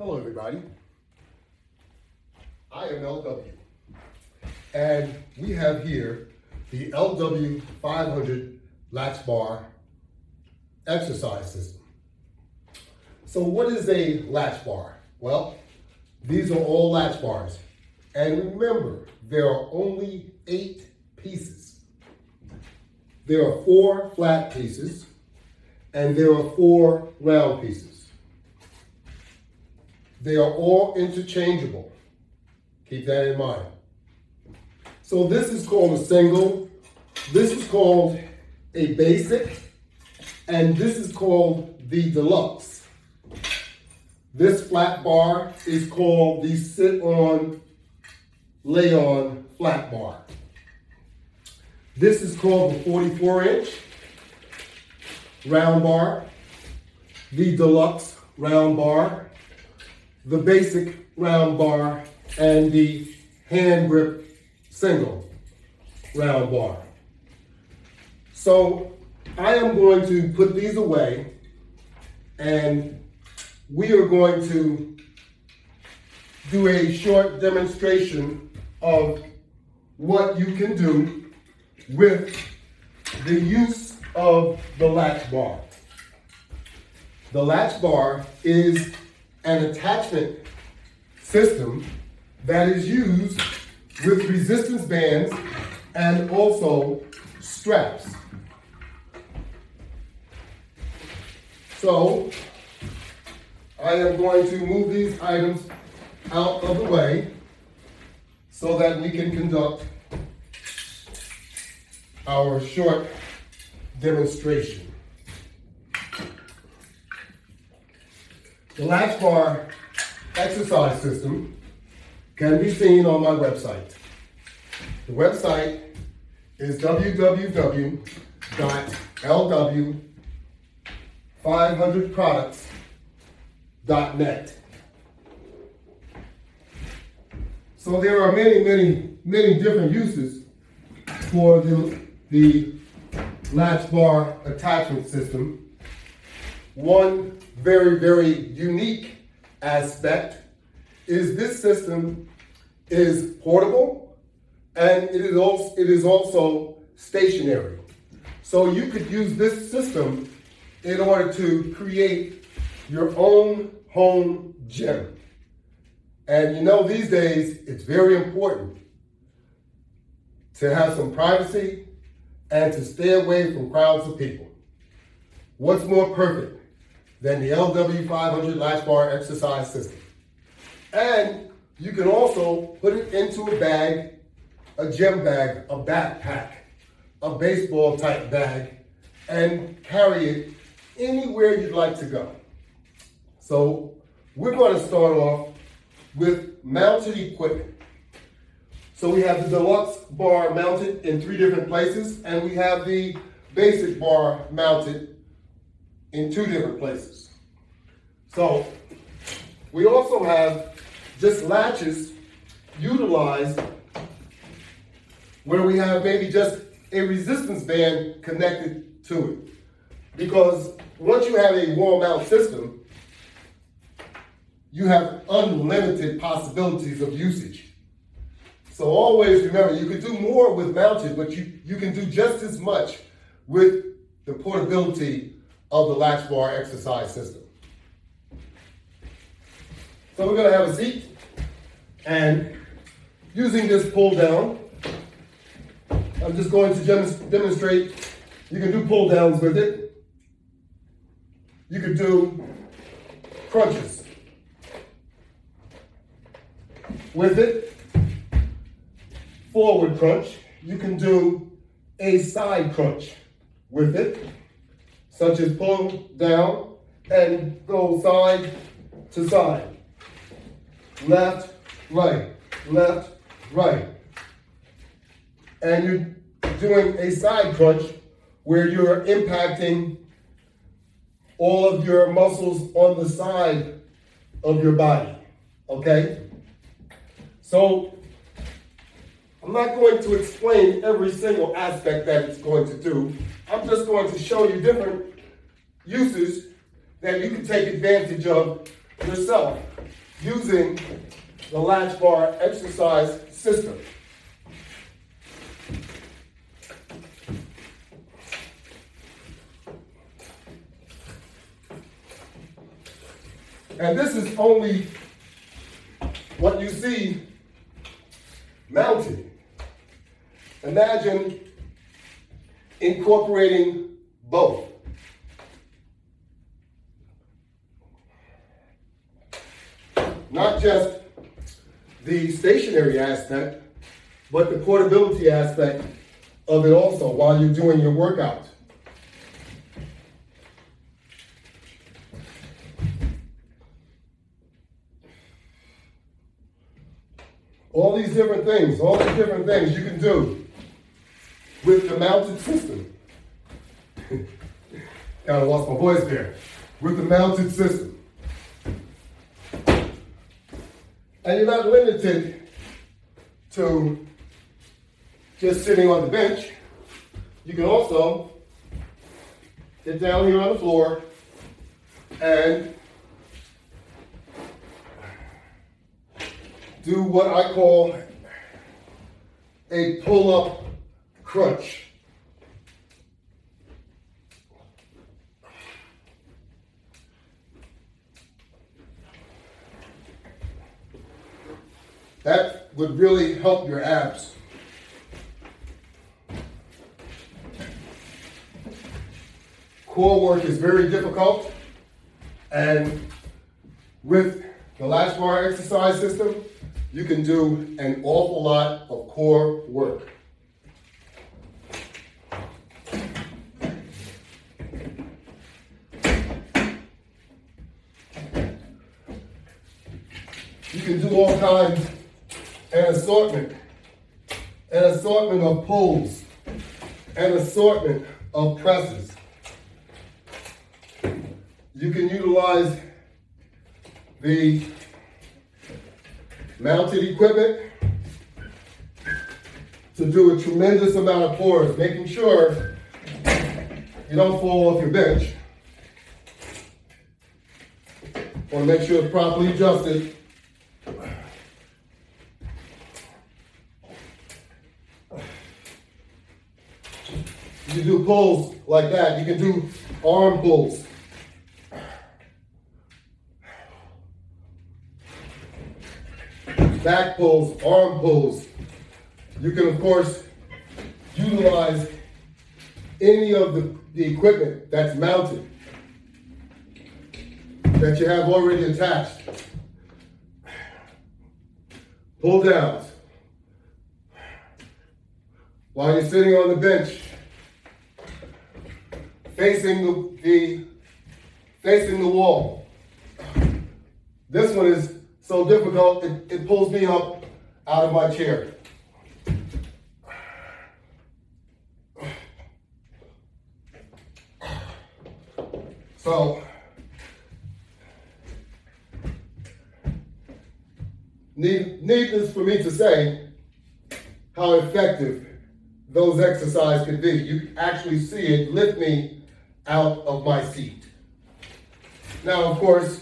Hello everybody, I am LW, and we have here the LW500 Latch Bar exercise system. So what is a latch bar? Well, these are all latch bars, and remember, there are only 8 pieces. There are 4 flat pieces, and there are 4 round pieces. They are all interchangeable. Keep that in mind. So this is called a single, this is called a basic, and this is called the deluxe. This flat bar is called the sit-on, lay-on flat bar. This is called the 44-inch round bar, the deluxe round bar, the basic round bar, and the hand grip single round bar. So I am going to put these away, and we are going to do a short demonstration of what you can do with the use of the latch bar. The latch bar is an attachment system that is used with resistance bands and also straps. So I am going to move these items out of the way so that we can conduct our short demonstration. The latch bar exercise system can be seen on my website. The website is www.LW500products.net. So there are many different uses for the latch bar attachment system. One very unique aspect is this system is portable, and it is also stationary. So you could use this system in order to create your own home gym. And you know, these days it's very important to have some privacy and to stay away from crowds of people. What's more perfect than the LW500 Latch Bar exercise system? And you can also put it into a bag, a gym bag, a backpack, a baseball type bag, and carry it anywhere you'd like to go. So we're going to start off with mounted equipment. So we have the deluxe bar mounted in 3 different places, and we have the basic bar mounted in 2 different places. So we also have just latches utilized where we have maybe just a resistance band connected to it. Because once you have a wall mount system, you have unlimited possibilities of usage. So always remember, you can do more with mounted, but you can do just as much with the portability of the latch bar exercise system. So we're going to have a seat, and using this pull down, I'm just going to demonstrate. You can do pull downs with it. You could do crunches with it, forward crunch. You can do a side crunch with it, such as pull down and go side to side. Left, right, left, right. And you're doing a side crunch where you're impacting all of your muscles on the side of your body, okay? So I'm not going to explain every single aspect that it's going to do. I'm just going to show you different uses that you can take advantage of yourself. using the Latch Bar exercise system. And this is only what you see mounted. Imagine incorporating both. Not just the stationary aspect, but the portability aspect of it also while you're doing your workout. All these different things you can do with the mounted system. Kind of lost my voice there. With the mounted system. And you're not limited to just sitting on the bench. You can also get down here on the floor and do what I call a pull-up crunch. That would really help your abs. Core work is very difficult, and with the Latch Bar exercise system, you can do an awful lot of core work. You can do all kinds, an assortment of pulls, an assortment of presses. You can utilize the mounted equipment to do a tremendous amount of pulls, making sure you don't fall off your bench, or make sure it's properly adjusted. You can do pulls like that. You can do arm pulls. Back pulls, arm pulls. You can, of course, utilize any of the equipment that's mounted, that you have already attached. Pull downs. While you're sitting on the bench, facing the wall. This one is so difficult, it pulls me up out of my chair. So, needless for me to say how effective those exercises could be. You can actually see it lift me out of my seat. Now, of course,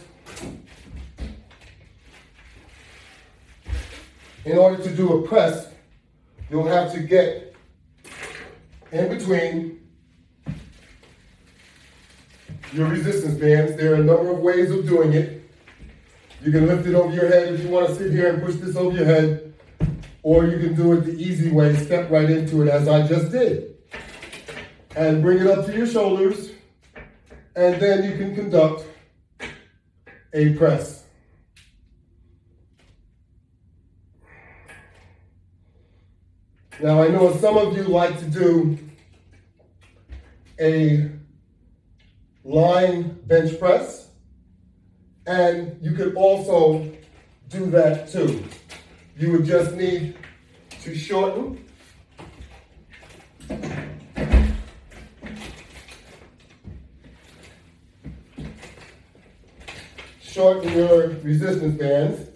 in order to do a press, you'll have to get in between your resistance bands. There are a number of ways of doing it. You can lift it over your head if you want to sit here and push this over your head, or you can do it the easy way, step right into it as I just did. And bring it up to your shoulders, and then you can conduct a press. Now, I know some of you like to do a line bench press, and you could also do that too. You would just need to shorten your resistance bands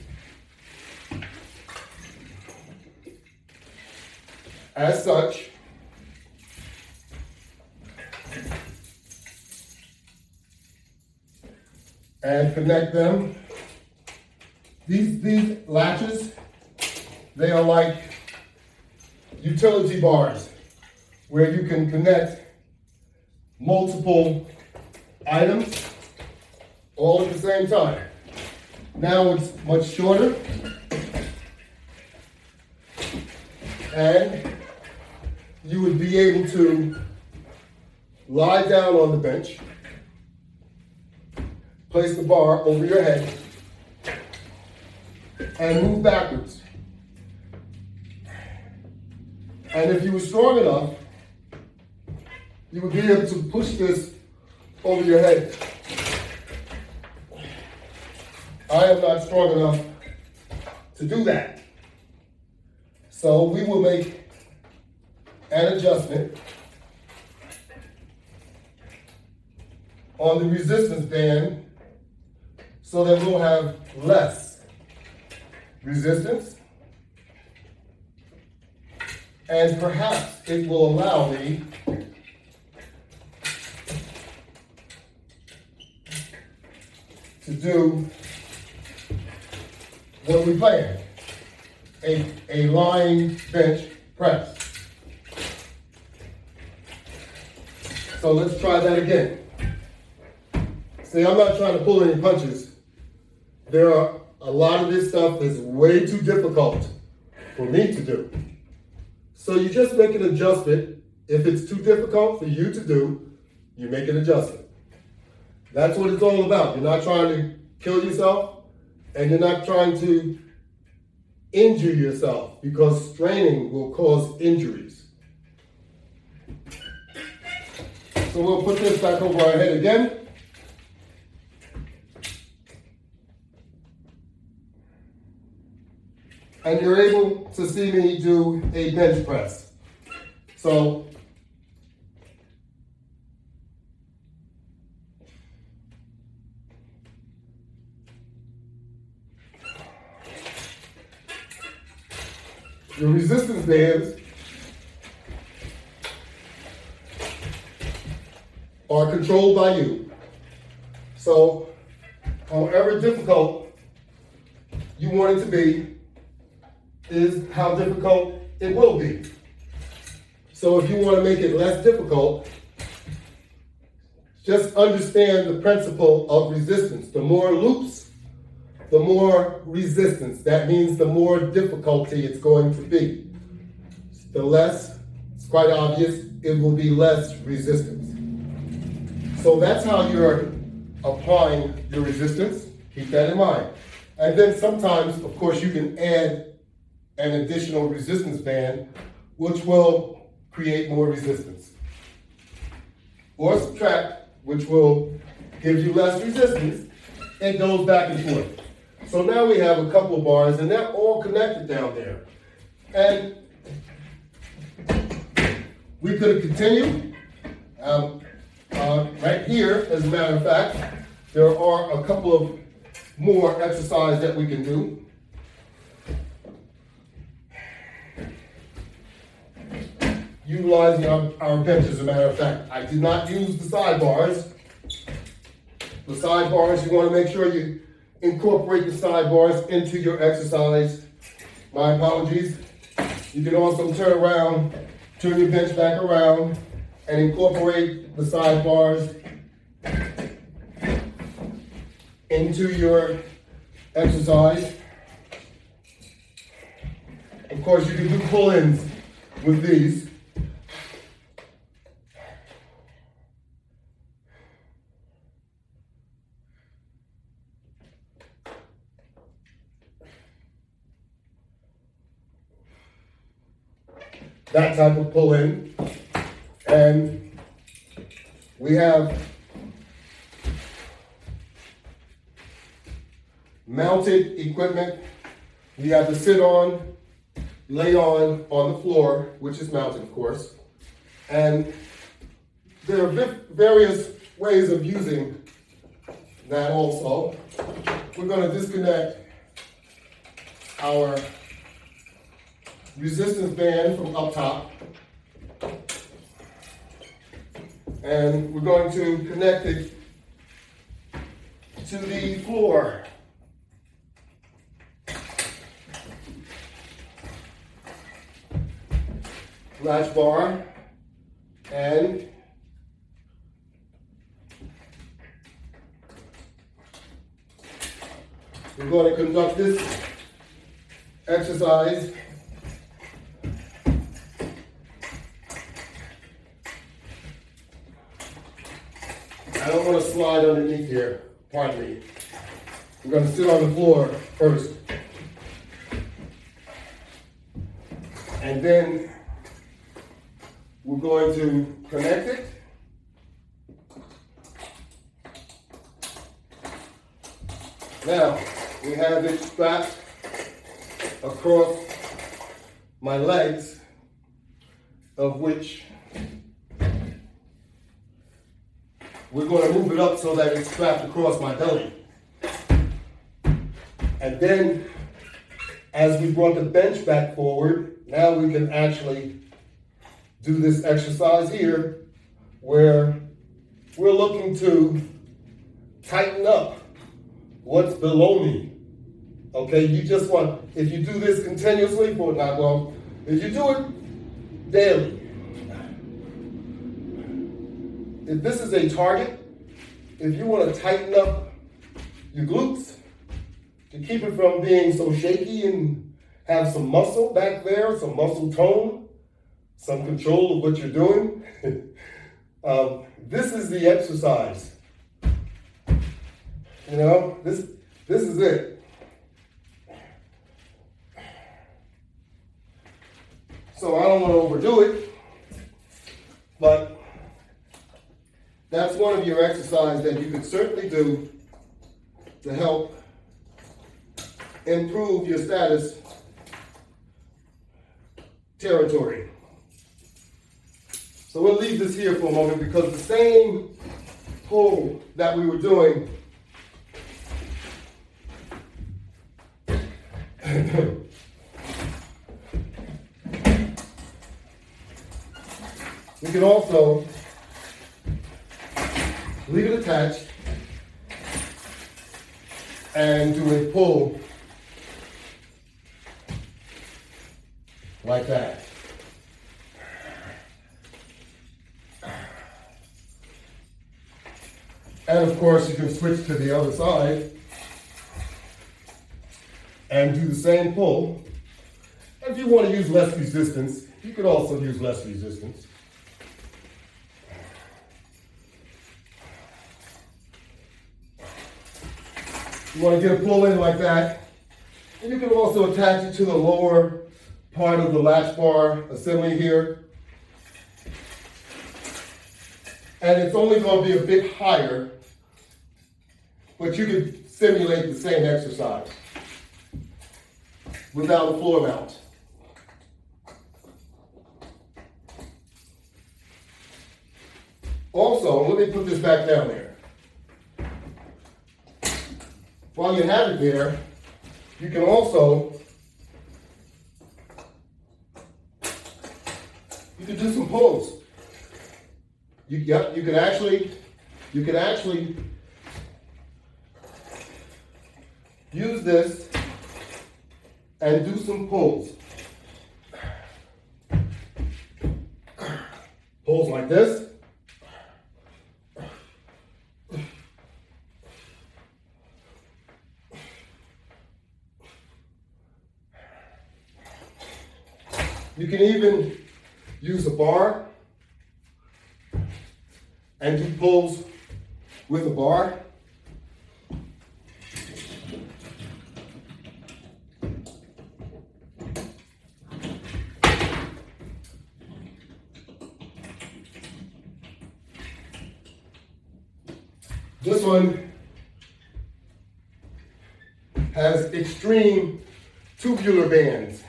as such. And connect them These latches, they are like utility bars where you can connect multiple items all at the same time. Now it's much shorter, and you would be able to lie down on the bench, place the bar over your head, and move backwards. And if you were strong enough, you would be able to push this over your head. I am not strong enough to do that. So we will make an adjustment on the resistance band so that we'll have less resistance, and perhaps it will allow me to do what we planned, a lying bench press. So let's try that again. See, I'm not trying to pull any punches. There are a lot of this stuff that's way too difficult for me to do. So you just make an adjustment. If it's too difficult for you to do, you make an adjustment. That's what it's all about. You're not trying to kill yourself, and you're not trying to injure yourself, because straining will cause injuries. So we'll put this back over our head again. And you're able to see me do a bench press. So your resistance bands are controlled by you. So however difficult you want it to be is how difficult it will be. So if you want to make it less difficult, just understand the principle of resistance. The more loops, the more resistance. That means the more difficulty it's going to be. The less, it's quite obvious, it will be less resistance. So that's how you're applying your resistance. Keep that in mind. And then sometimes, of course, you can add an additional resistance band, which will create more resistance. Or subtract, which will give you less resistance. It goes back and forth. So now we have a couple of bars, and they're all connected down there. And we could have continued. Right here, as a matter of fact, there are a couple of more exercises that we can do. Utilizing our bench, as a matter of fact. I did not use the sidebars. The sidebars, you want to make sure you incorporate the sidebars into your exercise. My apologies. You can also turn around, turn your bench back around, and incorporate the sidebars into your exercise. Of course, you can do pull-ins with these. That type of pull-in. And we have mounted equipment. We have to sit on, lay on the floor, which is mounted, of course. And there are various ways of using that also. We're going to disconnect our resistance band from up top. And we're going to connect it to the floor. latch bar, and we're going to conduct this exercise I don't want to slide underneath here, pardon me. We're going to sit on the floor first. And then we're going to connect it. Now, we have it strapped across my legs, of which we're going to move it up so that it's strapped across my belly. And then, as we brought the bench back forward, now we can actually do this exercise here where we're looking to tighten up what's below me. Okay, you just want, if you do this continuously for not long, if you do it daily, if this is a target, if you want to tighten up your glutes to keep it from being so shaky and have some muscle back there, some muscle tone, some control of what you're doing, this is the exercise. You know, this is it. So I don't want to overdo it, but that's one of your exercises that you can certainly do to help improve your status territory. So we'll leave this here for a moment because the same pull that we were doing we can also leave it attached and do a pull like that. And of course, you can switch to the other side and do the same pull. And if you want to use less resistance, you could also use less resistance. You want to get a pull in like that. And you can also attach it to the lower part of the latch bar assembly here. And it's only going to be a bit higher, but you can simulate the same exercise without a floor mount. Also, let me put this back down there. While you have it there, you can also, you can do some pulls. You can actually use this and do some pulls. Pulls like this. You can even use a bar and do pulls with a bar. This one has extreme tubular bands.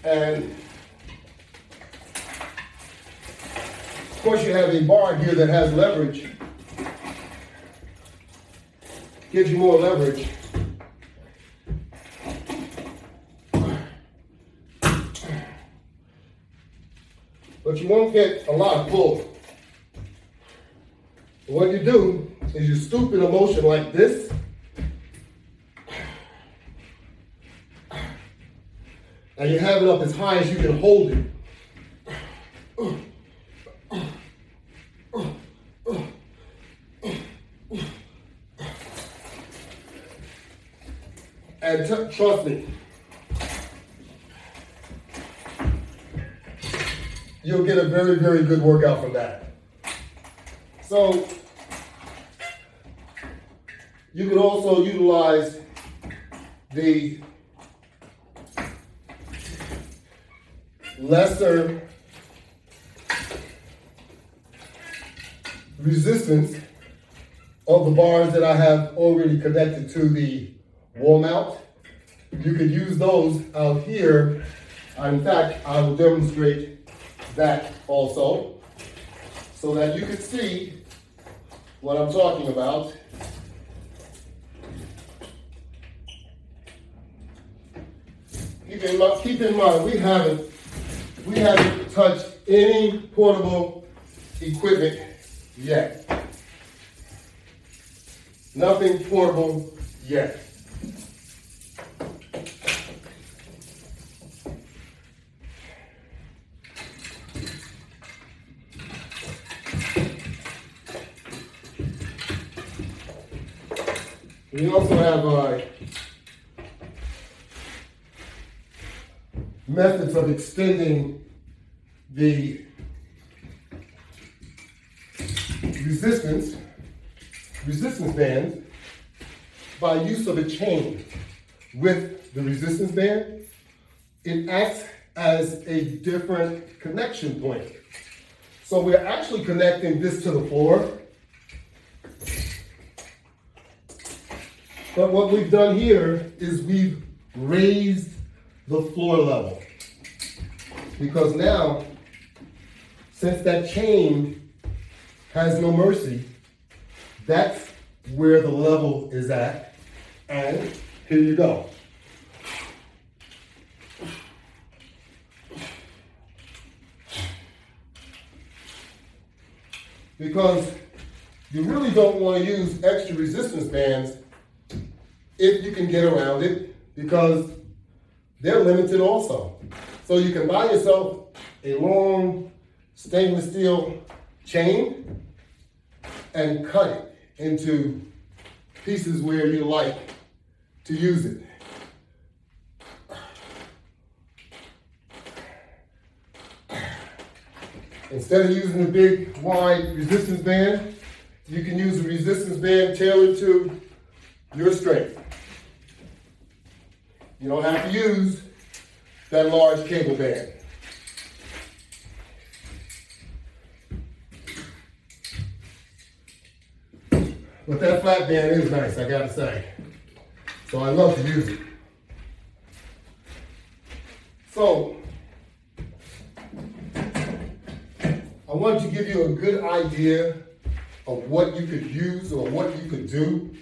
And of course you have a bar here that has leverage, gives you more leverage. But you won't get a lot of pull. What you do is you stoop in a motion like this, and you have it up as high as you can hold it. And trust me, you'll get a very, very good workout from that. So you can also utilize the lesser resistance of the bars that I have already connected to the wall mount. You could use those out here. In fact, I will demonstrate that also so that you can see what I'm talking about. Keep in mind, we haven't touched any portable equipment yet. Nothing portable yet. We also have methods of extending the resistance band by use of a chain. With the resistance band, it acts as a different connection point. So we're actually connecting this to the floor. But what we've done here is we've raised the floor level. Because now, since that chain has no mercy, that's where the level is at. And here you go. Because you really don't want to use extra resistance bands if you can get around it, because they're limited also. So you can buy yourself a long stainless steel chain and cut it into pieces where you like to use it. Instead of using the big, wide resistance band, you can use a resistance band tailored to your strength. You don't have to use that large cable band. But that flat band is nice, I gotta say. So I love to use it. So, I wanted to give you a good idea of what you could use or what you could do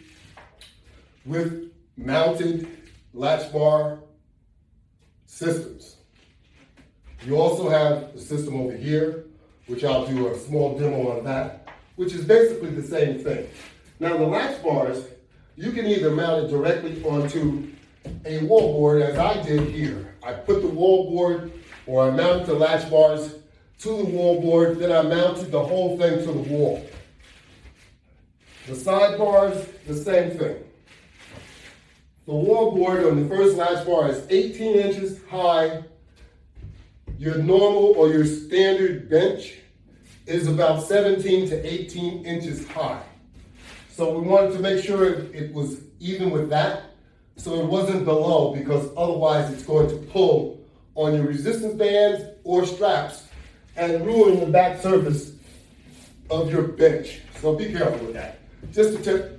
with mounted latch bar systems. You also have the system over here, which I'll do a small demo on that, which is basically the same thing. Now the latch bars, you can either mount it directly onto a wall board, as I did here. I put the wall board, or I mounted the latch bars to the wall board, then I mounted the whole thing to the wall. The side bars, the same thing. The wall board on the first latch bar is 18 inches high. Your normal or your standard bench is about 17 to 18 inches high. So we wanted to make sure it was even with that, so it wasn't below, because otherwise it's going to pull on your resistance bands or straps and ruin the back surface of your bench. So be careful with that. Just a tip.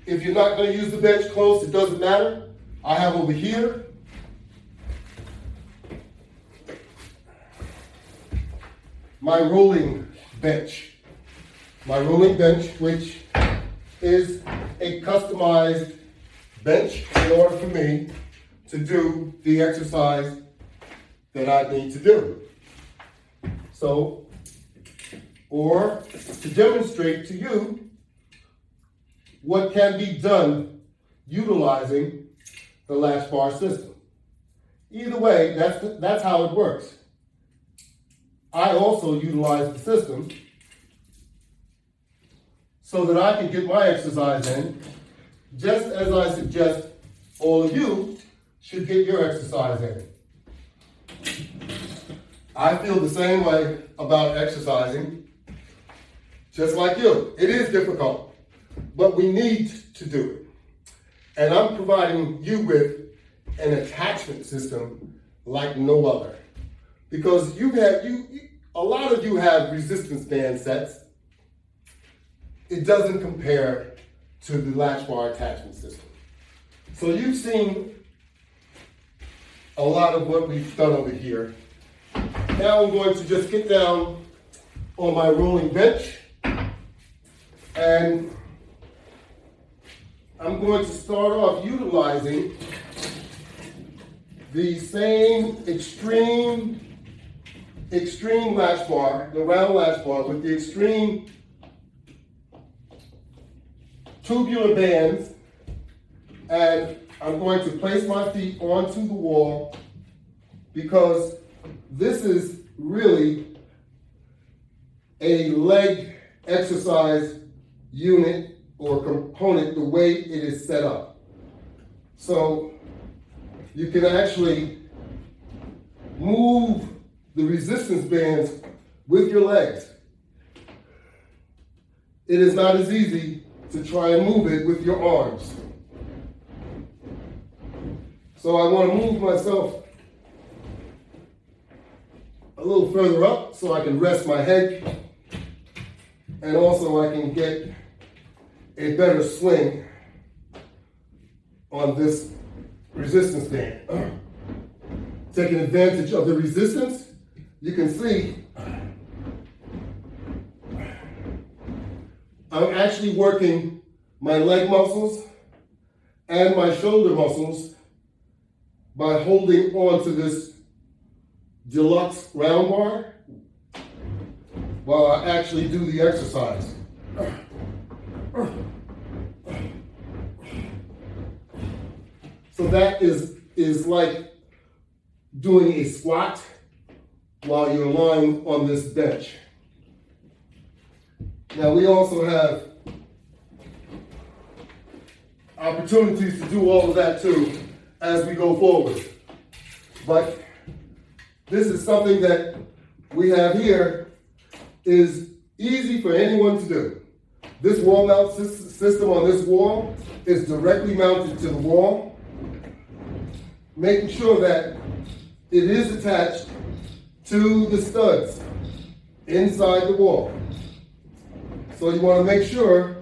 If you're not going to use the bench close, it doesn't matter. I have over here my rolling bench. My rolling bench, which is a customized bench in order for me to do the exercise that I need to do. So, or to demonstrate to you what can be done utilizing the latch bar system. Either way, that's how it works. I also utilize the system so that I can get my exercise in, just as I suggest all of you should get your exercise in. I feel the same way about exercising, just like you. It is difficult, but we need to do it. And I'm providing you with an attachment system like no other. Because a lot of you have resistance band sets. It doesn't compare to the Latch Bar attachment system. So you've seen a lot of what we've done over here. Now I'm going to just get down on my rolling bench, and I'm going to start off utilizing the same extreme latch bar, the round latch bar with the extreme tubular bands, and I'm going to place my feet onto the wall because this is really a leg exercise unit or component the way it is set up. So you can actually move the resistance bands with your legs. It is not as easy to try and move it with your arms. So I want to move myself a little further up so I can rest my head, and also I can get a better swing on this resistance band. Taking advantage of the resistance, you can see I'm actually working my leg muscles and my shoulder muscles by holding on to this deluxe round bar while I actually do the exercise. So that is like doing a squat while you're lying on this bench. Now we also have opportunities to do all of that too as we go forward. But this is something that we have here is easy for anyone to do. This wall mount system on this wall is directly mounted to the wall, making sure that it is attached to the studs inside the wall. So you want to make sure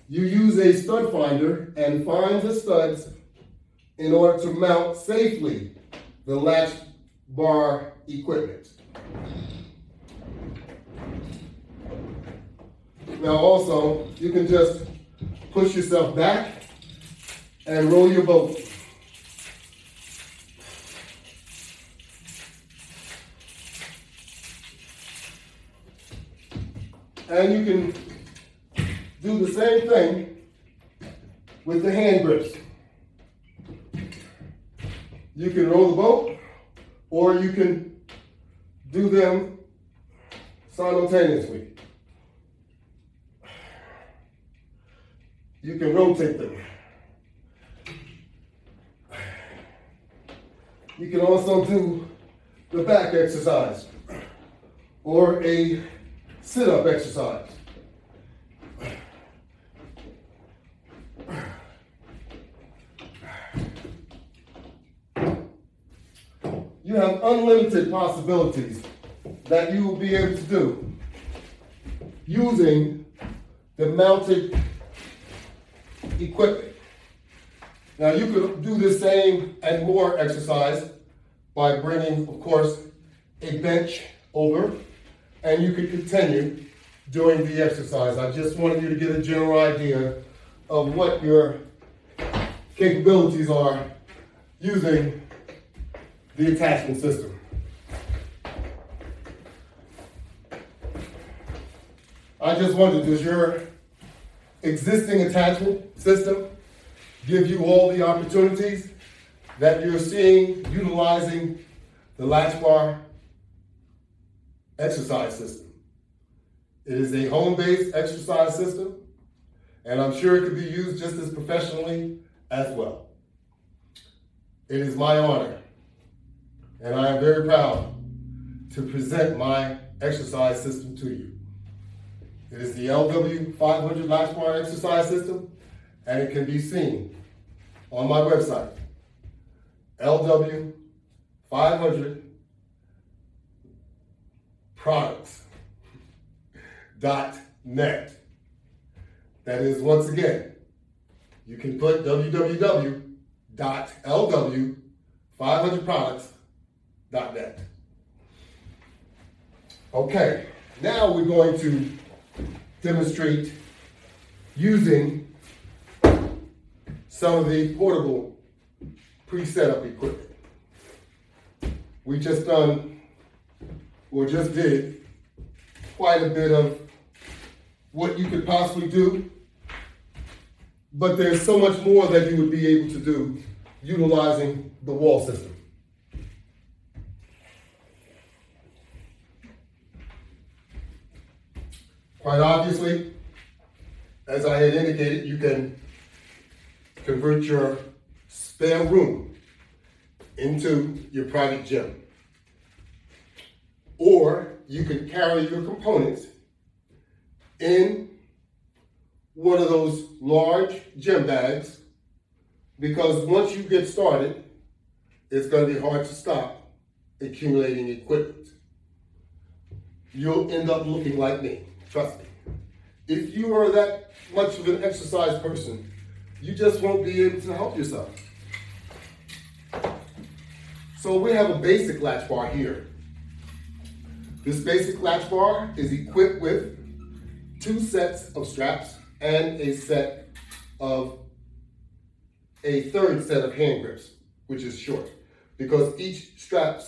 you use a stud finder and find the studs in order to mount safely the latch bar equipment. Now also, you can just push yourself back and roll your boat. And you can do the same thing with the hand grips. You can roll the boat, or you can do them simultaneously. You can rotate them. You can also do the back exercise or a sit-up exercise. You have unlimited possibilities that you will be able to do using the mounted equipment. Now you could do the same and more exercise by bringing, of course, a bench over, and you could continue doing the exercise. I just wanted you to get a general idea of what your capabilities are using the attachment system. I just wondered, does your existing attachment system give you all the opportunities that you're seeing utilizing the Latch Bar exercise system. It is a home-based exercise system, and I'm sure it could be used just as professionally as well. It is my honor, and I am very proud to present my exercise system to you. It is the LW500 Latch Bar exercise system, and it can be seen on my website, LW500 products.net. That is, once again, you can put www.lw500products.net. Okay, now we're going to demonstrate using some of the portable pre-setup equipment. We just did quite a bit of what you could possibly do, but there's so much more that you would be able to do utilizing the wall system. Quite obviously, as I had indicated, you can convert your spare room into your private gym. Or you can carry your components in one of those large gym bags, because once you get started, it's going to be hard to stop accumulating equipment. You'll end up looking like me, trust me. If you are that much of an exercise person, you just won't be able to help yourself. So we have a basic latch bar here. This basic latch bar is equipped with 2 sets of straps and a third set of hand grips, which is short, because each strap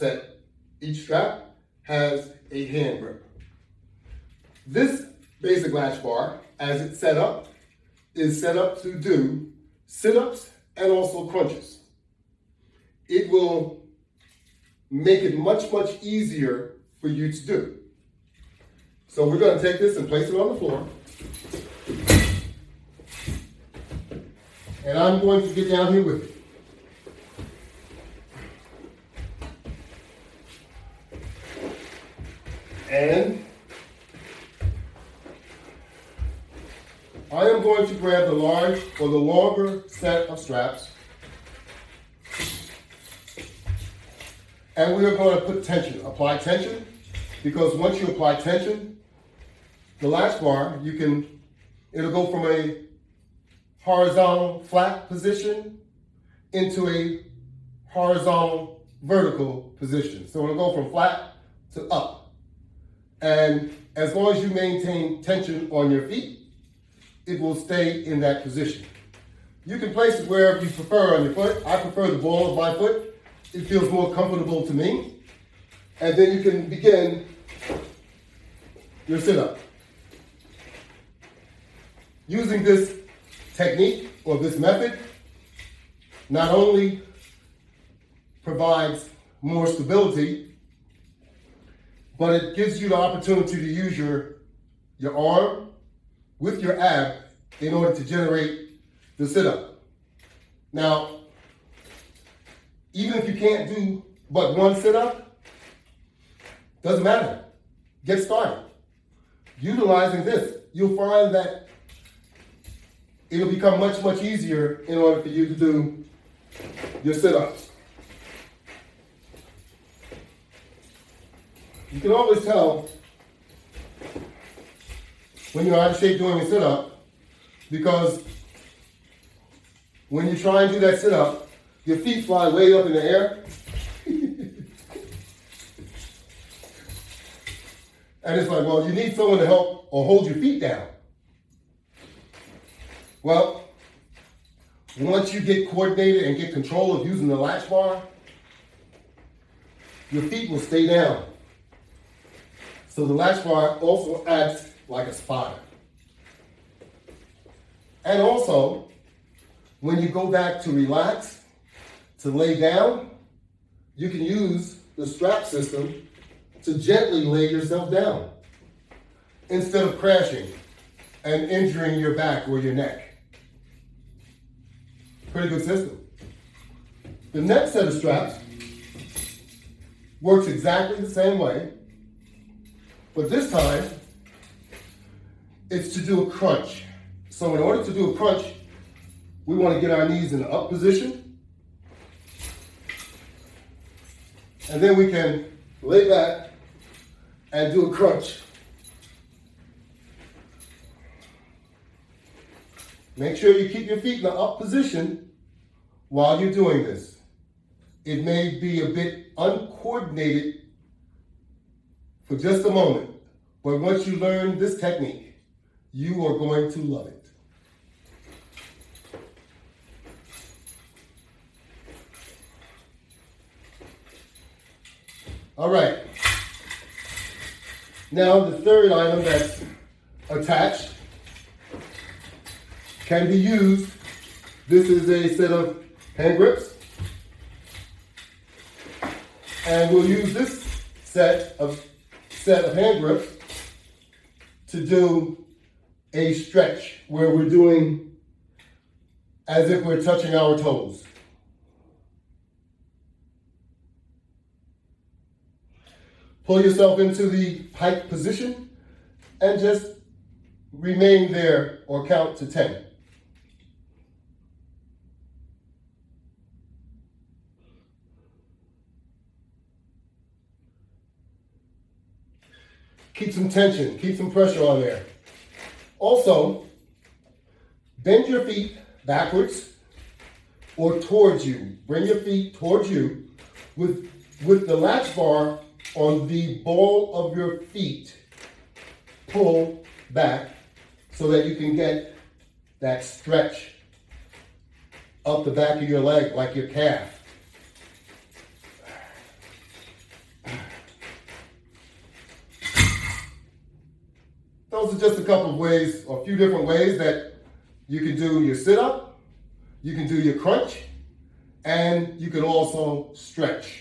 has a hand grip. This basic latch bar, as it's set up, is set up to do sit-ups and also crunches. It will make it much, much easier for you to do. So we're going to take this and place it on the floor. And I'm going to get down here with it. And I am going to grab the longer set of straps. And we are going to put tension, apply tension, because once you apply tension, the latch bar, it'll go from a horizontal flat position into a horizontal vertical position. So it'll go from flat to up. And as long as you maintain tension on your feet, it will stay in that position. You can place it wherever you prefer on your foot. I prefer the ball of my foot. It feels more comfortable to me. And then you can begin your sit-up. Using this technique or this method not only provides more stability, but it gives you the opportunity to use your arm with your ab in order to generate the sit-up. Now, even if you can't do but one sit-up, doesn't matter. Get started. Utilizing this, you'll find that it'll become much, much easier in order for you to do your sit-ups. You can always tell when you're out of shape doing a sit-up, because when you try and do that sit-up, your feet fly way up in the air. And it's like, well, you need someone to help or hold your feet down. Well, once you get coordinated and get control of using the latch bar, your feet will stay down. So the latch bar also acts like a spotter. And also, when you go back to relax, to lay down, you can use the strap system to gently lay yourself down instead of crashing and injuring your back or your neck. Pretty good system. The next set of straps works exactly the same way, but this time it's to do a crunch. So in order to do a crunch, we want to get our knees in the up position, and then we can lay back and do a crunch. Make sure you keep your feet in the up position while you're doing this. It may be a bit uncoordinated for just a moment, but once you learn this technique, you are going to love it. All right. Now the third item that's attached can be used. This is a set of hand grips. And we'll use this set of hand grips to do a stretch where we're doing as if we're touching our toes. Pull yourself into the pike position and just remain there or count to 10. Keep some tension, keep some pressure on there. Also, bend your feet backwards or towards you. Bring your feet towards you with the latch bar on the ball of your feet. Pull back so that you can get that stretch up the back of your leg like your calf. Those are just a couple of ways, or a few different ways that you can do your sit-up, you can do your crunch, and you can also stretch.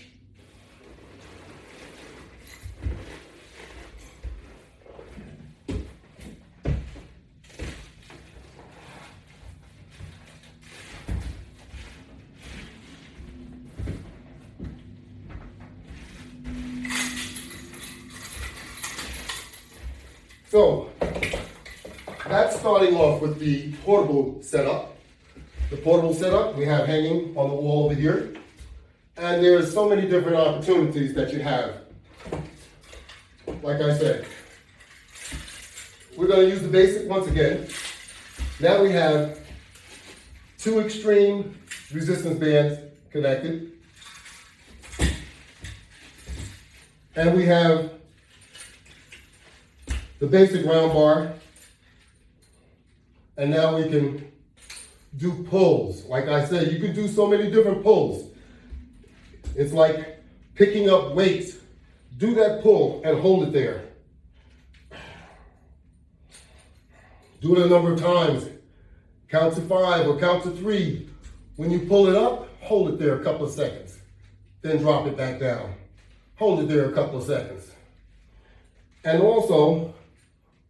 So that's starting off with the portable setup. The portable setup we have hanging on the wall over here. And there are so many different opportunities that you have. Like I said, we're going to use the basic once again. Now we have 2 extreme resistance bands connected. And we have the basic round bar, and now we can do pulls. Like I said, you can do so many different pulls. It's like picking up weights. Do that pull and hold it there. Do it a number of times. Count to 5 or count to 3. When you pull it up, hold it there a couple of seconds. Then drop it back down. Hold it there a couple of seconds. And also,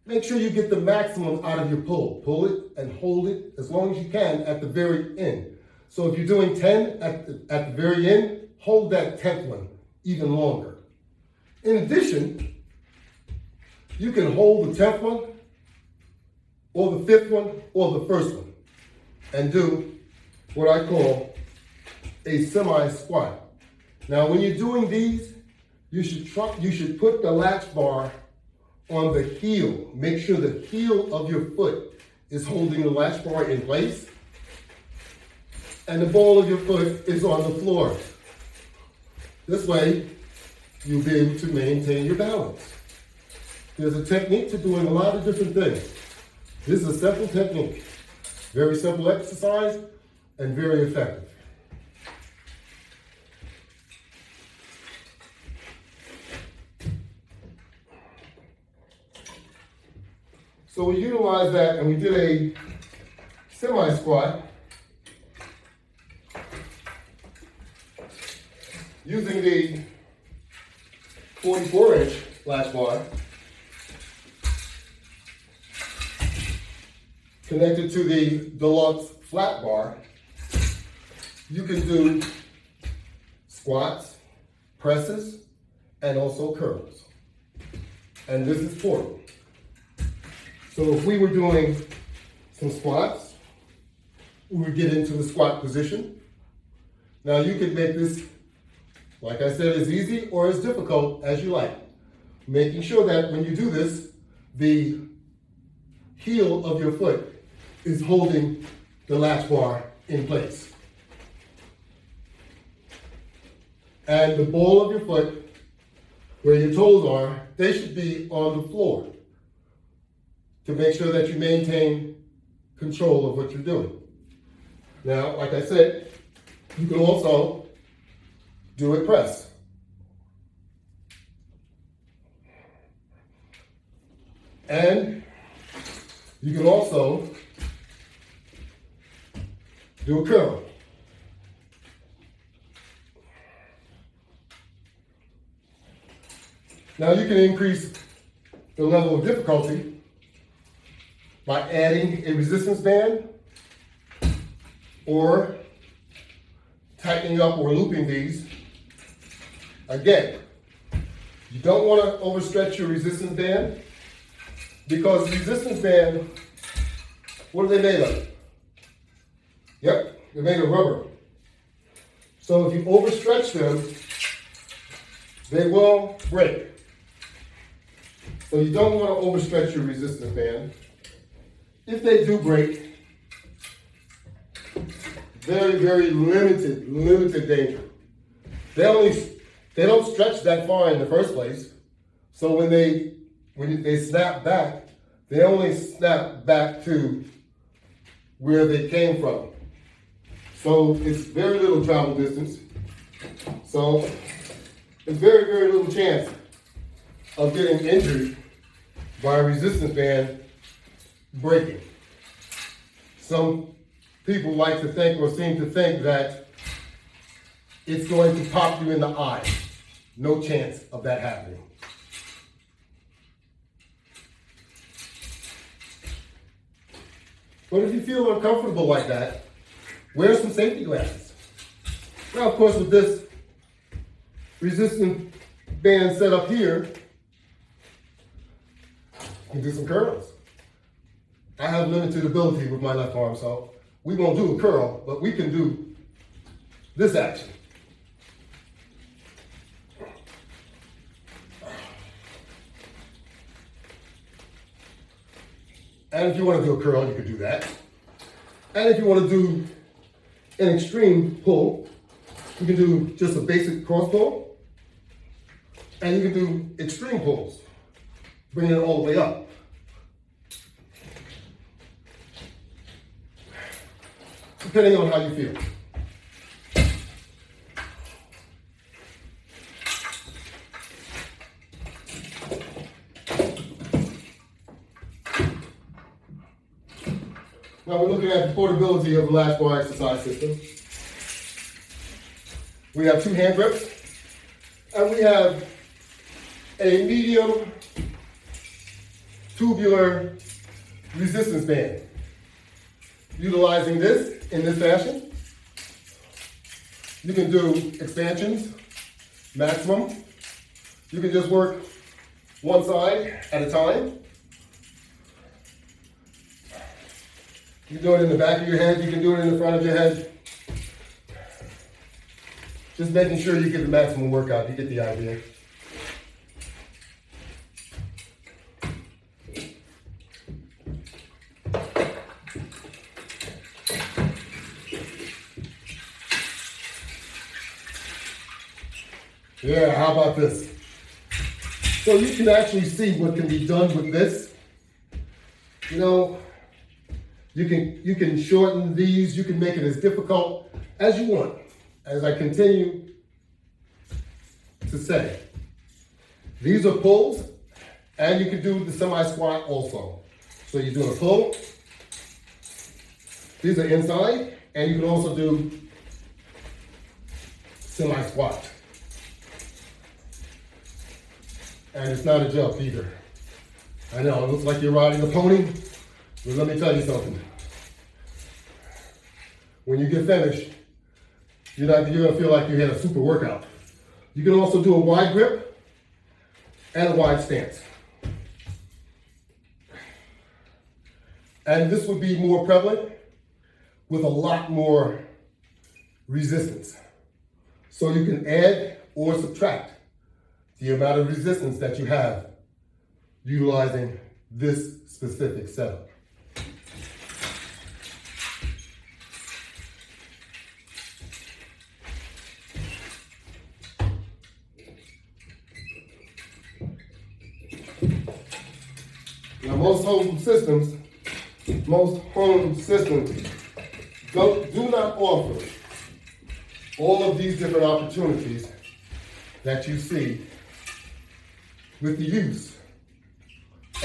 make sure you get the maximum out of your pull. Pull it and hold it as long as you can at the very end. So if you're doing 10 at the very end, hold that 10th one even longer. In addition, you can hold the 10th one, or the 5th one, or the 1st one, and do what I call a semi-squat. Now when you're doing these, you should put the latch bar on the heel. Make sure the heel of your foot is holding the latch bar in place, and the ball of your foot is on the floor. This way, you'll be able to maintain your balance. There's a technique to doing a lot of different things. This is a simple technique, very simple exercise, and very effective. So we utilized that and we did a semi-squat. using the 44-inch latch bar connected to the deluxe flat bar, you can do squats, presses, and also curls. And this is portable. So if we were doing some squats, we would get into the squat position. Now you could make this, like I said, as easy or as difficult as you like. Making sure that when you do this, the heel of your foot is holding the latch bar in place. And the ball of your foot, where your toes are, they should be on the floor to make sure that you maintain control of what you're doing. Now, like I said, you can also do a press. And you can also do a curl. Now you can increase the level of difficulty by adding a resistance band or tightening up or looping these. Again, you don't want to overstretch your resistance band because resistance band, what are they made of? Yep, they're made of rubber. So if you overstretch them, they will break. So you don't want to overstretch your resistance band. If they do break, very, very limited danger. They don't stretch that far in the first place. So when they snap back, they only snap back to where they came from. So it's very little travel distance. So there's very, very little chance of getting injured by a resistance band breaking. Some people like to think or seem to think that it's going to pop you in the eye. No chance of that happening. But if you feel uncomfortable like that, wear some safety glasses. Now, of course, with this resistance band set up here, you can do some curls. I have limited ability with my left arm, so we won't do a curl, but we can do this action. And if you want to do a curl, you can do that. And if you want to do an extreme pull, you can do just a basic cross pull. And you can do extreme pulls, bringing it all the way up. Depending on how you feel. Now we're looking at the portability of the Latch Bar exercise system. We have 2 hand grips, and we have a medium tubular resistance band. Utilizing this in this fashion, you can do expansions, maximum. You can just work one side at a time. You can do it in the back of your head, you can do it in the front of your head. Just making sure you get the maximum workout, you get the idea. Yeah, how about this? So you can actually see what can be done with this. You know, you can shorten these, you can make it as difficult as you want, as I continue to say. These are pulls, and you can do the semi-squat also. So you're doing a pull. These are inside, and you can also do semi-squat. And it's not a jump either. I know, it looks like you're riding a pony, but let me tell you something. When you get finished, you're gonna feel like you had a super workout. You can also do a wide grip and a wide stance. And this would be more prevalent with a lot more resistance. So you can add or subtract the amount of resistance that you have utilizing this specific setup. Now most home systems do not offer all of these different opportunities that you see with the use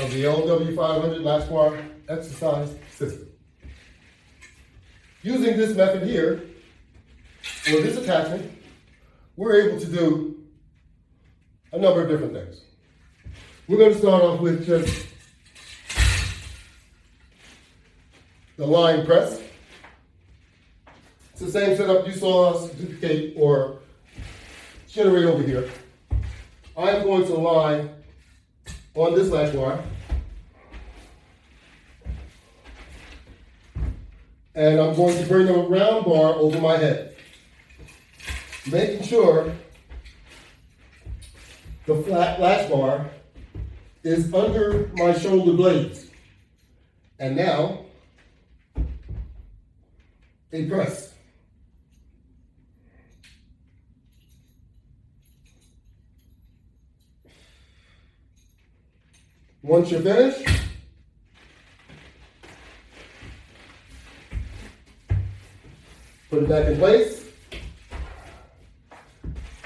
of the LW500 Latch Bar exercise system. Using this method here, or this attachment, we're able to do a number of different things. We're going to start off with just the line press. It's the same setup you saw us duplicate or generate over here. I am going to lie on this latch bar, and I'm going to bring a round bar over my head, making sure the flat latch bar is under my shoulder blades. And now, a press. Once you're finished, put it back in place,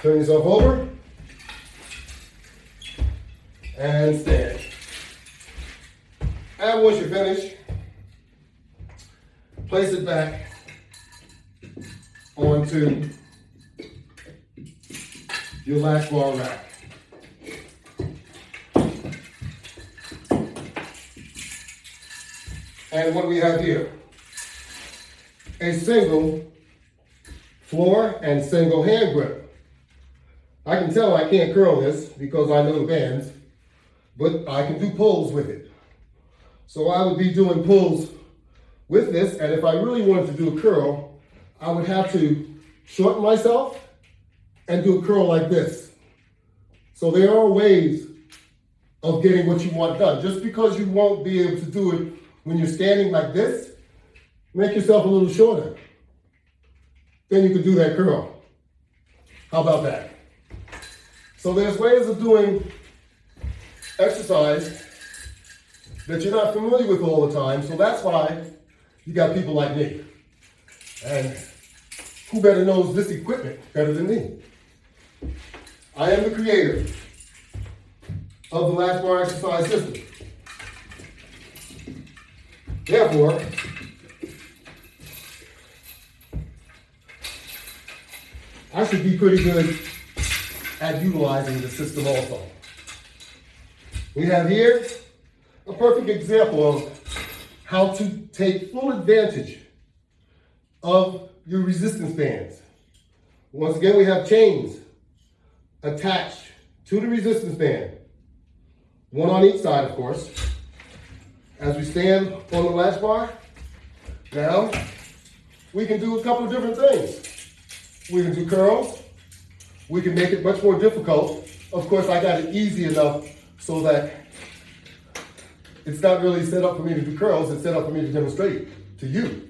turn yourself over, and stand. And once you're finished, place it back onto your latch bar rack. And what do we have here? A single floor and single hand grip. I can tell I can't curl this because I know the bands, but I can do pulls with it. So I would be doing pulls with this, and if I really wanted to do a curl, I would have to shorten myself and do a curl like this. So there are ways of getting what you want done. Just because you won't be able to do it when you're standing like this, make yourself a little shorter. Then you can do that curl. How about that? So there's ways of doing exercise that you're not familiar with all the time, so that's why you got people like me. And who better knows this equipment better than me? I am the creator of the Latch Bar exercise system. Therefore, I should be pretty good at utilizing the system also. We have here a perfect example of how to take full advantage of your resistance bands. Once again, we have chains attached to the resistance band, one on each side, of course. As we stand on the latch bar, now we can do a couple of different things. We can do curls. We can make it much more difficult. Of course, I got it easy enough so that it's not really set up for me to do curls, it's set up for me to demonstrate to you.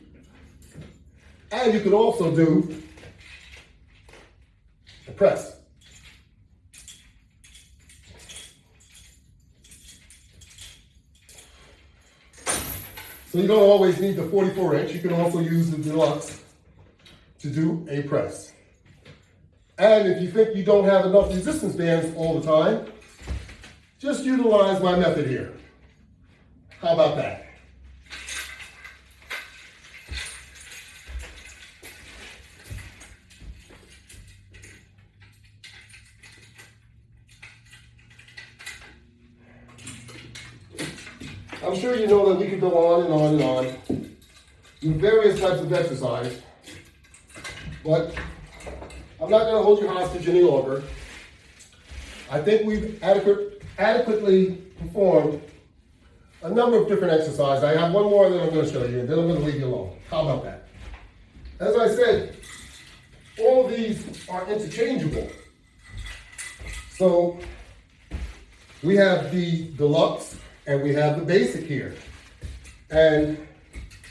And you can also do a press. So you don't always need the 44-inch. You can also use the deluxe to do a press. And if you think you don't have enough resistance bands all the time, just utilize my method here. How about that? I'm sure you know that we could go on and on and on with various types of exercise, but I'm not going to hold you hostage any longer. I think we've adequately performed a number of different exercises. I have one more that I'm going to show you, and then I'm going to leave you alone. How about that? As I said, all of these are interchangeable. So we have the deluxe and we have the basic here. And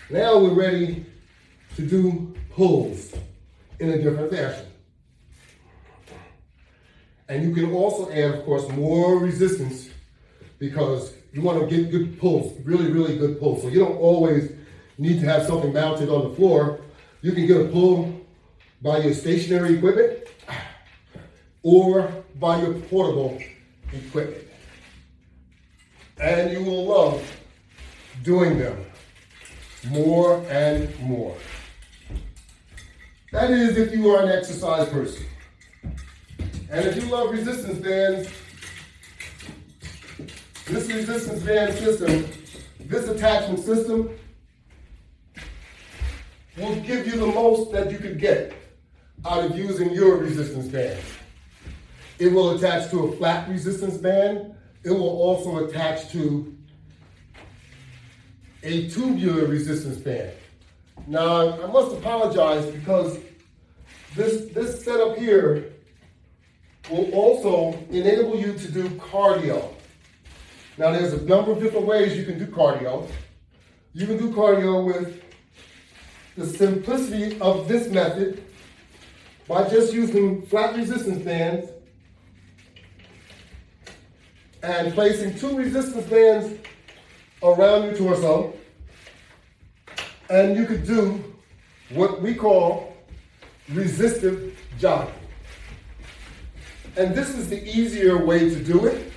now we're ready to do pulls in a different fashion. And you can also add, of course, more resistance because you want to get good pulls, really, really good pulls. So you don't always need to have something mounted on the floor. You can get a pull by your stationary equipment or by your portable equipment. And you will love doing them more and more. That is if you are an exercise person. And if you love resistance bands, this resistance band system, this attachment system, will give you the most that you could get out of using your resistance band. It will attach to a flat resistance band. It will also attach to a tubular resistance band. Now, I must apologize because this setup here will also enable you to do cardio. Now, there's a number of different ways you can do cardio. You can do cardio with the simplicity of this method by just using flat resistance bands and placing 2 resistance bands around your torso. And you could do what we call resistive jogging. And this is the easier way to do it.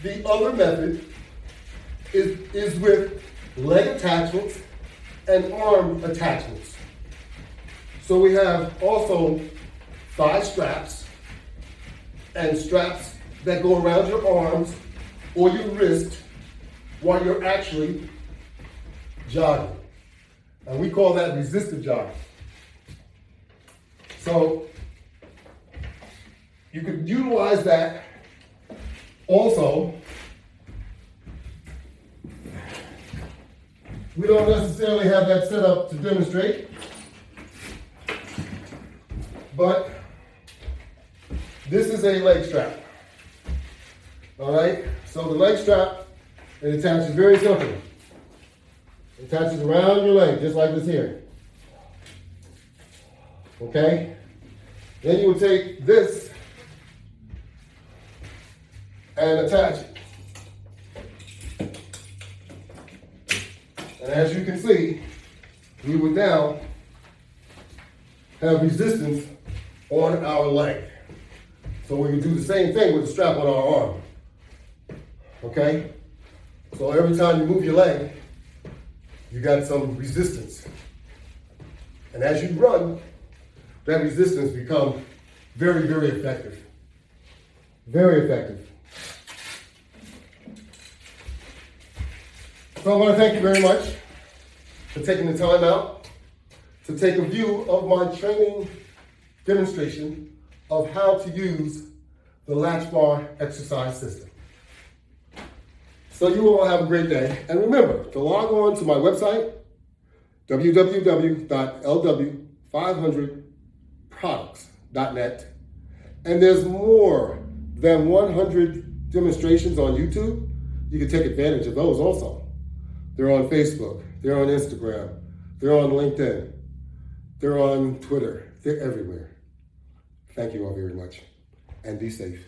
The other method is with leg attachments and arm attachments. So we have also thigh straps and straps that go around your arms or your wrist while you're actually jogging. And we call that resistive jogging. So you could utilize that also. We don't necessarily have that set up to demonstrate, but this is a leg strap. All right, so the leg strap, it attaches very simply. It attaches around your leg, just like this here. Okay, then you would take this and attach it. And as you can see, we would now have resistance on our leg. So we would do the same thing with the strap on our arm. Okay? So every time you move your leg, you got some resistance. And as you run, that resistance becomes very, very effective. Very effective. So I want to thank you very much for taking the time out to take a view of my training demonstration of how to use the Latch Bar exercise system. So you all have a great day. And remember to log on to my website, www.LW500products.net. And there's more than 100 demonstrations on YouTube. You can take advantage of those also. They're on Facebook, they're on Instagram, they're on LinkedIn, they're on Twitter, they're everywhere. Thank you all very much, and be safe.